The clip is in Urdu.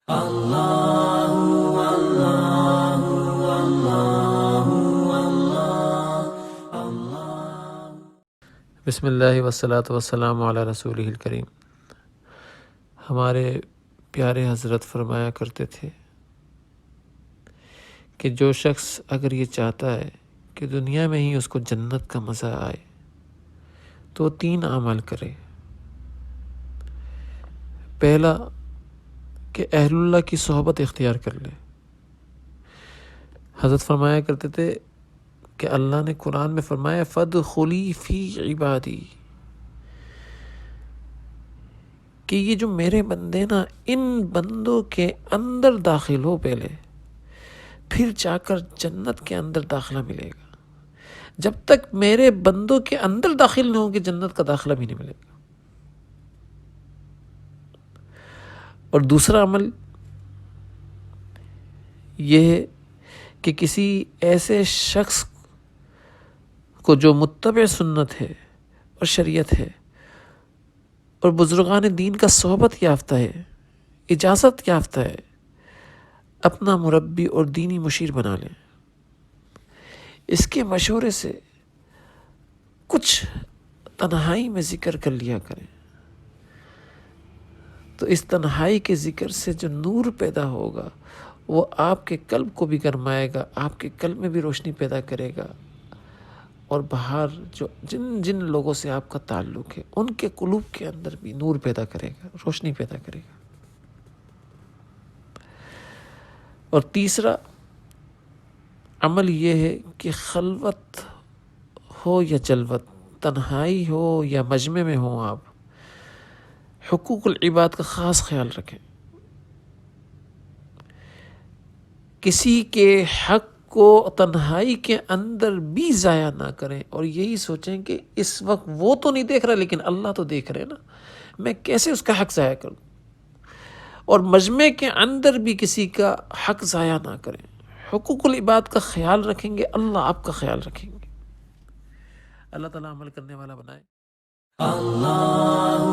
بسم اللہ والصلاۃ والسلام علی رسولہ الکریم۔ ہمارے پیارے حضرت فرمایا کرتے تھے کہ جو شخص اگر یہ چاہتا ہے کہ دنیا میں ہی اس کو جنت کا مزہ آئے تو 3 اعمال کرے۔ پہلا کہ اہل اللہ کی صحبت اختیار کر لے۔ حضرت فرمایا کرتے تھے کہ اللہ نے قرآن میں فرمایا فَادْخُلِي فِي عِبَادِي، کہ یہ جو میرے بندے نا، ان بندوں کے اندر داخل ہو پہلے، پھر جا کر جنت کے اندر داخلہ ملے گا۔ جب تک میرے بندوں کے اندر داخل نہ ہوگے جنت کا داخلہ بھی نہیں ملے گا۔ اور دوسرا عمل یہ ہے کہ کسی ایسے شخص کو جو متبع سنت ہے اور شریعت ہے اور بزرگان دین کا صحبت یافتہ ہے، اجازت یافتہ ہے، اپنا مربی اور دینی مشیر بنا لیں۔ اس کے مشورے سے کچھ تنہائی میں ذکر کر لیا کریں، تو اس تنہائی کے ذکر سے جو نور پیدا ہوگا وہ آپ کے قلب کو بھی گرمائے گا، آپ کے قلب میں بھی روشنی پیدا کرے گا، اور باہر جو جن لوگوں سے آپ کا تعلق ہے ان کے قلوب کے اندر بھی نور پیدا کرے گا، روشنی پیدا کرے گا۔ اور تیسرا عمل یہ ہے کہ خلوت ہو یا جلوت، تنہائی ہو یا مجمع میں ہو، آپ حقوق العباد کا خاص خیال رکھیں۔ کسی کے حق کو تنہائی کے اندر بھی ضائع نہ کریں، اور یہی سوچیں کہ اس وقت وہ تو نہیں دیکھ رہا لیکن اللہ تو دیکھ رہے نا، میں کیسے اس کا حق ضائع کروں۔ اور مجمع کے اندر بھی کسی کا حق ضائع نہ کریں۔ حقوق العباد کا خیال رکھیں گے، اللہ آپ کا خیال رکھیں گے۔ اللہ تعالیٰ عمل کرنے والا بنائے۔ اللہ